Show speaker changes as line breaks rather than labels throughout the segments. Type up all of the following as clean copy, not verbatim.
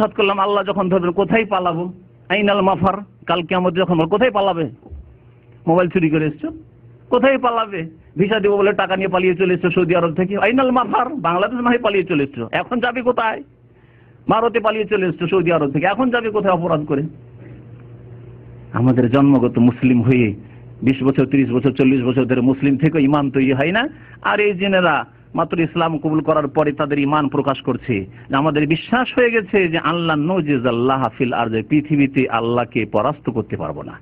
সাত করলাম আল্লাহ যখন ধরবেন কোথায় পালাবো, আইনাল মাফার, কাল কিয়ামত যখন কোথায় পালাবে? মোবাইল চুরি করে এসছো, কোথায় পালাবে? ভিসা দেবো বলে টাকা নিয়ে পালিয়ে চলে এসছো সৌদি আরব থেকে, আইনাল মাফার, বাংলাদেশ না হয় পালিয়ে চলে এসছো, এখন যাবে কোথায়? ভারতে পালিয়ে চলে এসছো সৌদি আরব থেকে, এখন যাবে কোথায় অপরাধ করে? আমাদের জন্মগত মুসলিম হয়ে 20 বছর 30 বছর 40 বছর ধরে মুসলিম থেকে ইমান তৈরি হয় না। আর এই জিনেরা মাত্র ইসলাম কবুল করার পরে তাদের ইমান প্রকাশ করছে, আমাদের বিশ্বাস হয়ে গেছে যে আল্লাহ নুজিজাল্লাহ ফিল আরদে, পৃথিবীতে আল্লাহকে পরাস্ত করতে পারবো না,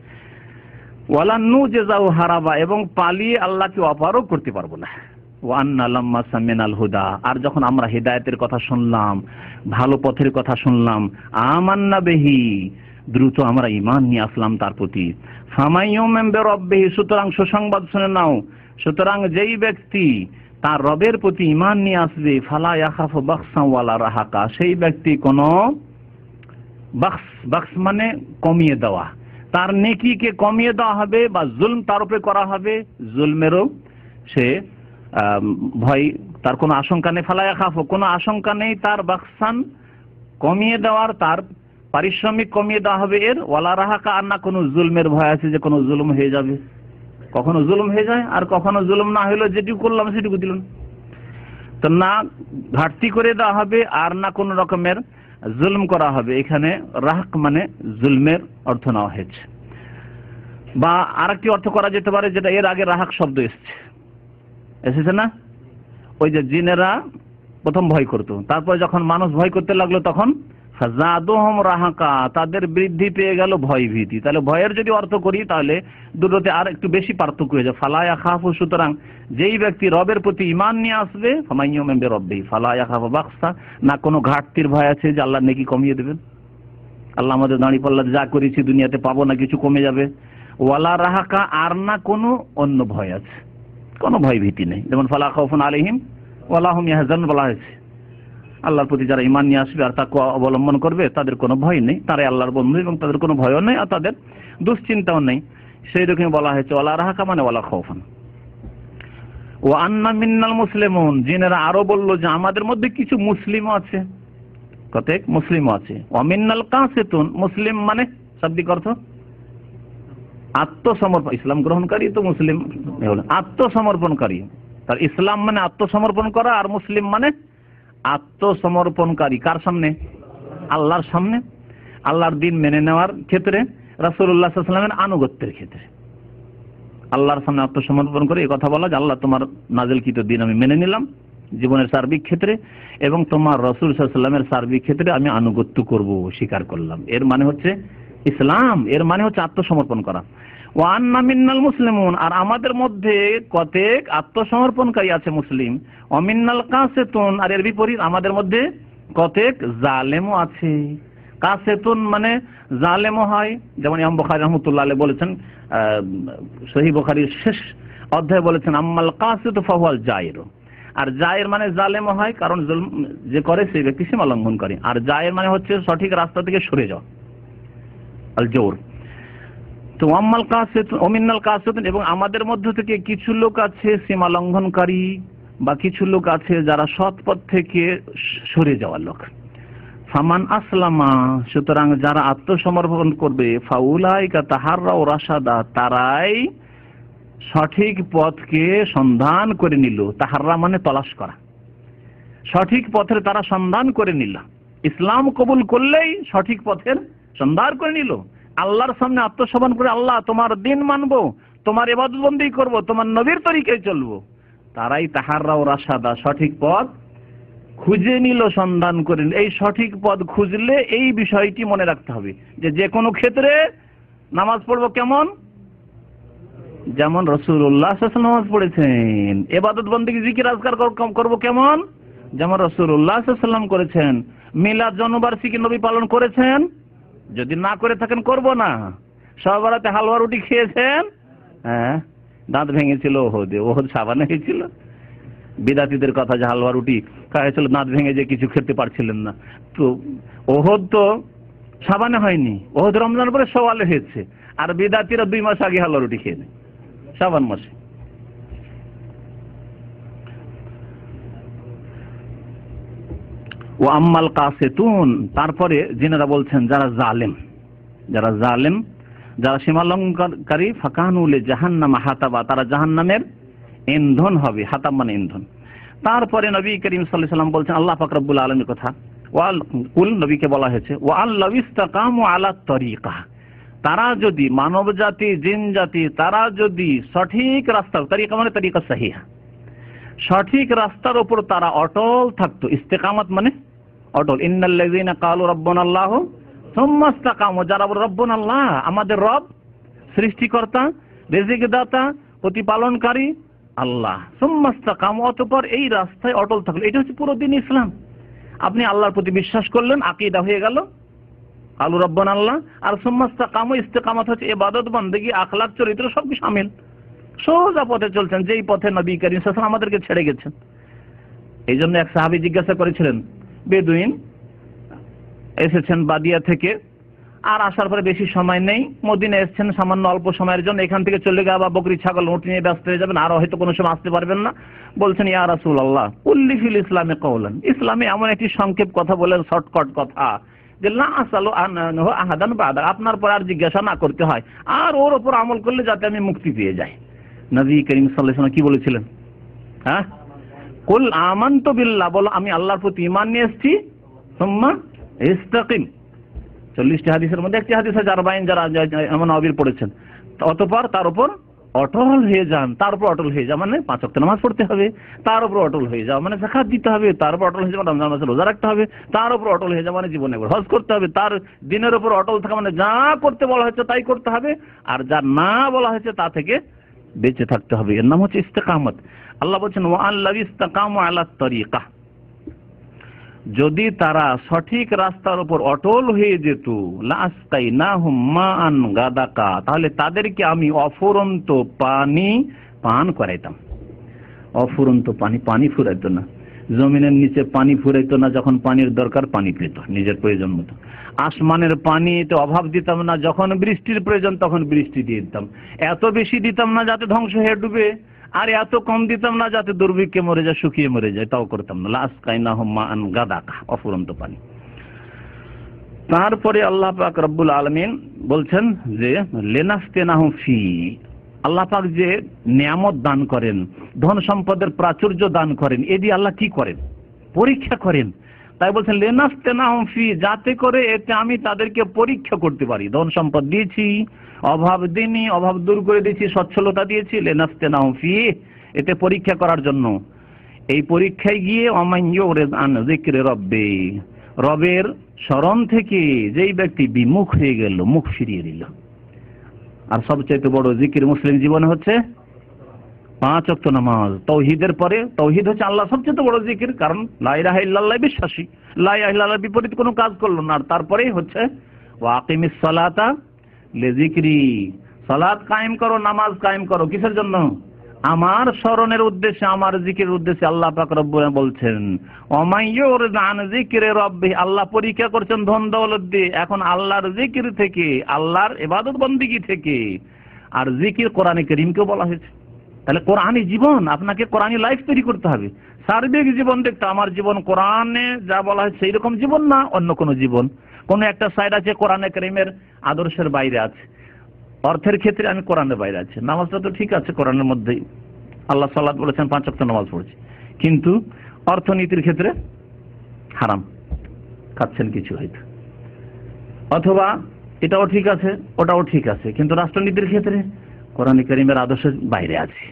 ওয়ালা নুজিজাহু হারাবা, এবং পালিয়ে আল্লাহকে অপারগ করতে পারবো না। ওয়া আন্না লাম্মা সামিনাল হুদা, আর যখন আমরা হেদায়েতের কথা শুনলাম, ভালো পথের কথা শুনলাম, আমান্না বিহি, দ্রুত আমরা ঈমান নিয়ে আসলাম তার প্রতি। ফামাইয়ুমিন বিরাব্বিহি, সুতরাং সুসংবাদ শুনে নাও, সুতরাং যেই ব্যক্তি তার রবের প্রতি ঈমান নিয়ে আসবে, ফালা ইয়াখাফু বাখসান ওয়ালা রাহাকা, সেই ব্যক্তি কোনো বাখস মানে কমিয়ে দেওয়া, তার নেকিকে কমিয়ে দেওয়া হবে বা জুলম তার উপরে করা হবে, জুলমেরও সে ভয়, তার কোনো আশঙ্কা নেই। ফালা ইয়াখাফু, কোনো আশঙ্কা নেই তার বাখসান কমিয়ে দেওয়ার, তার পারিশ্রমিক কমিয়ে দেওয়া হবে এর, ওয়ালা রাহাকা, আর না কোনো জুলমের ভয় আছে যে কোনো জুলুম হয়ে যাবে। কখনো জুলুম হয়ে যায় আর কখনো জুলুম না হইলো, যেটুকু করলাম সেটুকু দিলাম, তো না ঘাটতি করে দেওয়া হবে আর না কোনো রকমের জুলুম করা হবে। এখানে রাহক মানে জুলমের অর্থ নেওয়া হয়েছে, বা আরেকটি অর্থ করা যেতে পারে যেটা এর আগে রাহক শব্দ এসেছে না, ওই যে জিনেরা প্রথম ভয় করতো, তারপর যখন মানুষ ভয় করতে লাগলো তখন ফাযাদুহুম রাহাকা, তাদের বৃদ্ধি পেয়ে গেল ভয় ভীতি। তাহলে ভয়ের যদি অর্থ করি তাহলে দুটোতে আর একটু বেশি পার্থক্য হয়ে যায়। ফালা ইয়াখাফু, সুতরাং যেই ব্যক্তি রবের প্রতি ঈমান নিয়ে আসবে, ফামাইয়ুমিন বিরাব্বিহি ফালা ইয়াখাফু বাখসা, না কোনো ঘাটতির ভয় আছে যে আল্লাহ নেকি কমিয়ে দেবেন, আল্লাহ আমাদের দাঁড়ি পাল্লাতে যা করেছি দুনিয়াতে পাবো না, কিছু কমে যাবে। ওয়ালা রাহাকা, আর না কোনো অন্য ভয় আছে, কোনো ভয় ভীতি নেই। যেমন ফালা খাউফুন আলাইহিম ওয়ালা হুম ইয়াহজানুন বলা হয়েছে, আল্লাহর প্রতি যারা ঈমান নিয়ে আসবে আর তাকওয়া অবলম্বন করবে তাদের কোনো ভয় নেই, তারাই আল্লাহর বন্ধু এবং তাদের কোনো ভয়ও নেই আর তাদের দুশ্চিন্তাও নেই। সেই রকমই বলা হয়েছে ওয়ালা রাহাকা মানে ওয়ালা খাউফুন। ওয়া আন্না মিন্নাল মুসলিমুন, জিনেরা আরো বলল যে আমাদের মধ্যে কিছু মুসলিমও আছে, কতক মুসলিমও আছে। ওয়া মিন্নাল কাসিতুন, মুসলিম মানে শাব্দিক অর্থ আত্মসমর্পণ, ইসলাম গ্রহণকারী তো মুসলিম হলো, আত্মসমর্পণকারী। তার ইসলাম মানে আত্মসমর্পণ করা, আর মুসলিম মানে আত্মসমর্পণকারী। কার সামনে? আল্লাহর সামনে, আল্লাহর দিন মেনে নেওয়ার ক্ষেত্রে, রাসূলুল্লাহ সাল্লাল্লাহু আলাইহি ওয়াসাল্লামের আনুগত্যের ক্ষেত্রে আল্লাহর সামনে আত্মসমর্পণ করে এই কথা বলা যে আল্লাহ তোমার নাজিলকৃত দিন আমি মেনে নিলাম জীবনের সার্বিক ক্ষেত্রে, এবং তোমার রাসূল সাল্লাল্লাহু আলাইহি ওয়াসাল্লামের সার্বিক ক্ষেত্রে আমি আনুগত্য করব, স্বীকার করলাম। এর মানে হচ্ছে ইসলাম, এর মানে হচ্ছে আত্মসমর্পণ করা। ওয়া আন্না মিন্নাল মুসলিমুন, আর আমাদের মধ্যে কতক আত্মসমর্পণকারী আছে মুসলিম। ওয়া মিন্নাল কাসিতুন, আর এর বিপরীত আমাদের মধ্যে কতক জালেমও আছে। কাসিতুন মানে জালেমও হয়, যেমন ইমাম বুখারী রাহমাতুল্লাহ আলাইহি বলেছেন, সহিহ বুখারীর শেষ অধ্যায়ে বলেছেন আম্মাল কাসিতু ফাহুয়াল জায়ের, আর জায়ের মানে জালেমও হয়, কারণ জুলম যে করে সেই ব্যক্তি সীমা লঙ্ঘন করে, আর জায়ের মানে হচ্ছে সঠিক রাস্তা থেকে সরে যাওয়া, আল জওর। তো আম্মাল কাসিতুন ওয়া মিন্নাল কাসিতুন, এবং আমাদের মধ্য থেকে কিছু লোক আছে সীমা লঙ্ঘনকারী, বা কিছু লোক আছে যারা সৎ পথ থেকে সরে যাওয়ার লোক। ফামান আসলামা, সুতরাং যারা আত্মসমর্পণ করবে, ফাউলাইকা তাহাররাউ রাশাদা, তারাই সঠিক পথকে সন্ধান করে নিল। তাহাররা মানে তলাশ করা, সঠিক পথের তারা সন্ধান করে নিল। ইসলাম কবুল করলেই সঠিক পথের সন্ধান করে নিল, আল্লাহর সামনে আত্মসমর্পণ করে আল্লাহ তোমার দিন মানবো, তোমার ইবাদত বন্দি করব, তোমার নবীর তরিকায় চলবো, তারাই তাহাররাউ রাশাদা, সঠিক পথ খুঁজে নিল, সন্ধান করে নিল। এই সঠিক পথ খুঁজলে এই বিষয়টি মনে রাখতে হবে যে কোনো ক্ষেত্রে নামাজ পড়বো কেমন, যেমন রাসূলুল্লাহ সাল্লাল্লাহু আলাইহি ওয়াসাল্লাম নামাজ পড়েছেন। ইবাদত বন্দেগী জিকির আজকার করব কেমন, যেমন রাসূলুল্লাহ সাল্লাল্লাহু আলাইহি ওয়াসাল্লাম করেছেন। মিলাদ জন্মবার্ষিকী নবী পালন করেছেন, যদি না করে থাকেন করব না। সব রাতে হালুয়া রুটি খেয়েছেন, হ্যাঁ দাঁত ভেঙেছিল ওহদ সাবানে হয়েছিল। বিদাতীদের কথা যে হালুয়া রুটি খাইছিল দাঁত ভেঙে যে কিছু খেতে পারছিলেন না, তো ওহদ তো সাবানে হয়নি, ওহদ রমজান পরে সওয়ালে হয়েছে, আর বিদাতীরা 2 মাস আগে হালুয়া রুটি খেয়ে নেয় শাবান মাসে। ও আম্মাল কাসিতুন, তারপরে যিনারা বলছেন যারা জালেম, যারা সীমালঙ্ঘনকারী, ফাকানু লিজাহান্নাম হাতাবা, তারা জাহান্নামের ইন্ধন হবে। হাতাব মানে ইন্ধন। তারপরে নবী করিম সাল্লাল্লাহু আলাইহি ওয়াসাল্লাম বলছেন আল্লাহ পাক রব্বুল আলামিনের কথা, ওয়াল কুল, নবীকে বলা হয়েছে ওয়াল্লাহ ইসতাকামু আলা তরিকা, তারা যদি মানব জাতি, জিন জাতি, তারা যদি সঠিক রাস্তা, তরিকা মানে তরিকা সহিহা, সঠিক রাস্তার উপর তারা অটল থাকতো। ইস্তেকামত মানে অটল। ইন্নাল্লাযীনা ক্বালু রাব্বুনাল্লাহু সুম্মা ইসতাকামু, যারা বলে রব্বুনাল্লাহ, আমাদের রব, সৃষ্টিকর্তা, রিজিক দাতা, প্রতিপালনকারী আল্লাহ, সুম্মা ইসতাকামু, অতঃপর এই রাস্তায় অটল থাকলো। এটা হচ্ছে পুরো দিন ইসলাম। আপনি আল্লাহর প্রতি বিশ্বাস করলেন, আকীদা হয়ে গেল আলু রব্বানাল্লাহ, আর সুম্মা ইসতাকামু, ইস্তেকামত হচ্ছে ইবাদত, বন্দেগী, আখলাক, চরিত্র সবই শামিল। সোজা পথে চলছেন, যেই পথে নবী করিম সাল্লাল্লাহু আলাইহি ওয়াসাল্লাম আমাদেরকে ছেড়ে গেছেন। এই জন্য এক সাহাবী জিজ্ঞাসা করেছিলেন, বেদুইন এসেছেন বাদিয়া থেকে, আর আসার পরে বেশি সময় নেই, মদিনা এসেছেন সামান্য অল্প সময়ের জন্য, এখান থেকে চলে গিয়ে আবার বকরি ছাগল উট নিয়ে ব্যস্ত হয়ে যাবেন, আর হয়তো কোনো সময় আসতে পারবেন না। বলছেন ইয়া রাসূলুল্লাহ কুল্লি ফিল ইসলামে কওলান, ইসলামে এমন একটি সংক্ষেপ কথা বলেন, শর্টকাট কথা, যে লা আসালু আনহু আহাদান বাদা, আপনার পর আর জিজ্ঞাসা না করতে হয়, আর ওর উপর আমল করলে যাতে আমি মুক্তি পেয়ে যাই। নবী করিম সাল্লাল্লাহু আলাইহি ওয়াসাল্লাম কি বলেছিলেন? হ্যাঁ, কুল আমানতু বিল্লাহ, বলো আমি আল্লাহর প্রতি ঈমান নিয়ে এসেছি, সুম্মা ইসতাকিম। 40টি হাদিসের মধ্যে একটি হাদিস আছে আরবাইন, যারা এমন আবির পড়েছেন, অতঃপর তার উপর অটল হয়ে যান। তার উপর অটল হয়ে যাওয়া মানে 5 ওয়াক্ত নামাজ পড়তে হবে, তার উপর অটল হয়ে যাওয়া মানে যাকাত দিতে হবে, তার উপর অটল হয়ে যাওয়া রমজান মাসে রোজা রাখতে হবে, তার উপর অটল হয়ে যাওয়া মানে জীবনে একবার হজ করতে হবে, তার দিনের উপর অটল থাকা মানে যা করতে বলা হয়েছে তাই করতে হবে, আর যা না বলা হয়েছে তা থেকে বেঁচে থাকতে হবে। এর নাম হচ্ছে ইস্তেকামত। আল্লাহ বলছেন ওয়াল্লাহ ইসতাকামু আলা তরিকা, যদি তারা সঠিক রাস্তার উপর অটল হয়ে যেত, লাসকাইনাহুম মাআন গাদাকা, তাহলে তাদেরকে আমি অফুরন্ত পানি পান করাইতাম। অফুরন্ত পানি, পানি ফুরাইতো না, জমিনের নিচে পানি ফুরাইতো না, যখন পানির দরকার পানি পেত নিজের প্রয়োজন মতো। আসমানের পানিতে অভাব দিতাম না, যখন বৃষ্টির প্রয়োজন তখন বৃষ্টি দিয়ে দিতাম। এত বেশি দিতাম না যাতে ধ্বংস হয়ে ডুবে, আর এত কম দিতাম না যাতে দুর্ভিক্ষে মরে যায়, শুকিয়ে মরে যায়, তাও করতাম না। লাসকাইনাহুম মাআন গাদাকা, অফুরন্ত পানি। তারপরে আল্লাহ পাক রব্বুল আলামিন বলছেন যে লিনাফতিনাহুম ফি, আল্লাহ পাক যে নিয়ামত দান করেন, ধন সম্পদের প্রাচুর্য দান করেন, এ দিয়ে আল্লাহ কি করেন? পরীক্ষা করেন। তাই বলছেন লিনাফতিনাহুম ফি, যাতে করে এতে আমি তাদেরকে পরীক্ষা করতে পারি। ধন সম্পদ দিয়েছি, অভাব দিইনি, অভাব দূর করে দিয়েছি, সচ্ছলতা দিয়েছি, লিনাফতিনাহুম ফি, এতে পরীক্ষা করার জন্য। এই পরীক্ষায় গিয়ে ওমান ইউরিদ আন যিকরি রাব্বি, রবের স্মরণ থেকে যেই ব্যক্তি বিমুখ হয়ে গেল, মুখ ফিরিয়ে দিল। আর সবচেয়ে বড় জিকির মুসলিম জীবনে হচ্ছে 5 ওয়াক্ত নামাজ। তাওহীদের পরে, তাওহীদ হচ্ছে আল্লাহ সবচেয়ে বড় জিকির, কারণ লা ইলাহা ইল্লাল্লাহ বিশ্বাসী, লা ইলাহা ইল্লাল্লাহর বিপরীত কোনো কাজ করলো না। আর তারপরেই হচ্ছে ওয়া আকিমিস সালাতা লিযিকরি, সালাত কায়েম করো, নামাজ কায়েম করো, কিসের জন্য? আমার স্মরণের উদ্দেশ্যে, আমার জিকিরের উদ্দেশ্যে। আল্লাহ পাক রব্বুল বলছেন ওমান ইউরিদ আন যিকরি রাব্বি, আল্লাহ পরীক্ষা করছেন ধন দৌলত দিয়ে। এখন আল্লাহর জিকির থেকে, আল্লাহর ইবাদত বন্দেগী থেকে, আর জিকির কোরআনে কারীমকেও বলা হয়েছে। তাহলে কোরআনী জীবন, আপনাকে কোরআনী লাইফ তৈরি করতে হবে। সার্বিক জীবন দেখতে, আমার জীবন কোরআনে যা বলা হয় সেই রকম জীবন না অন্য কোনো জীবন। কোন একটা সাইড আছে কোরআনে কারীমের আদর্শের বাইরে আছে, অর্থের ক্ষেত্রে আমি কোরআনের বাইরে আছি। নামাজটা তো ঠিক আছে কোরআনের মধ্যেই, আল্লাহ সাল্লাত বলেছেন 5 ওয়াক্ত নামাজ পড়ছি, কিন্তু অর্থনীতির ক্ষেত্রে হারাম খাচ্ছেন কিছু হয়তো, অথবা এটাও ঠিক আছে ওটাও ঠিক আছে, কিন্তু রাষ্ট্রনীতির ক্ষেত্রে কোরআনে কারীমের আদর্শের বাইরে আছে।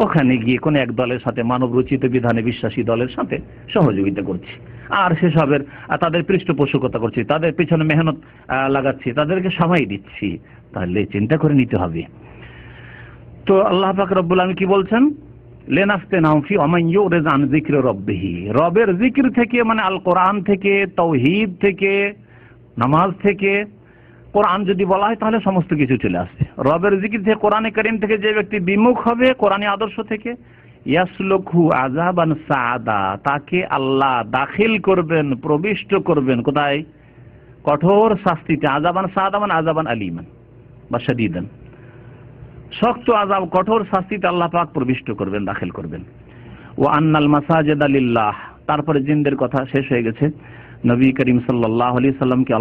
ওখানে গিয়ে কোন এক দলের সাথে, মানব রচিত বিধানে বিশ্বাসী দলের সাথে সহযোগিতা করছি, আর সেসবের তাদের পৃষ্ঠপোষকতা করছি, তাদের পিছনে মেহনত লাগাচ্ছি, তাদেরকে সময় দিচ্ছি। তাহলে চিন্তা করে নিতে হবে। তো আল্লাহ পাক রব্বুল আলামিন কি বলছেন? লিনাফতিনাহুম ফি ওমান ইউরিদ আন যিকরি রাব্বিহি, রবের জিকির থেকে মানে আল কোরআন থেকে, তাওহীদ থেকে, নামাজ থেকে। কোরআন যদি বলা হয় তাহলে সমস্ত কিছু চলে আসবে। রবের জিকির থেকে, কোরআনে কারীম থেকে যে ব্যক্তি বিমুখ হবে কোরআনী আদর্শ থেকে, ইয়াসলুকহু আযাবান সাআদা, তাকে আল্লাহ দাখিল করবেন, প্রবিষ্ট করবেন কোথায়? কঠোর শাস্তিতে। আযাবান সাআদা মানে আযাবান আলীমান বা শাদীদান, শক্ত আযাব, কঠোর শাস্তিতে আল্লাহ পাক প্রবিষ্ট করবেন, দাখিল করবেন। ওয়া আন্নাল মাসাজিদা লিল্লাহ, তারপরে জিনদের কথা শেষ হয়ে গেছে। নবী করিম সাল্লাল্লাহু আলাইহি সাল্লামকে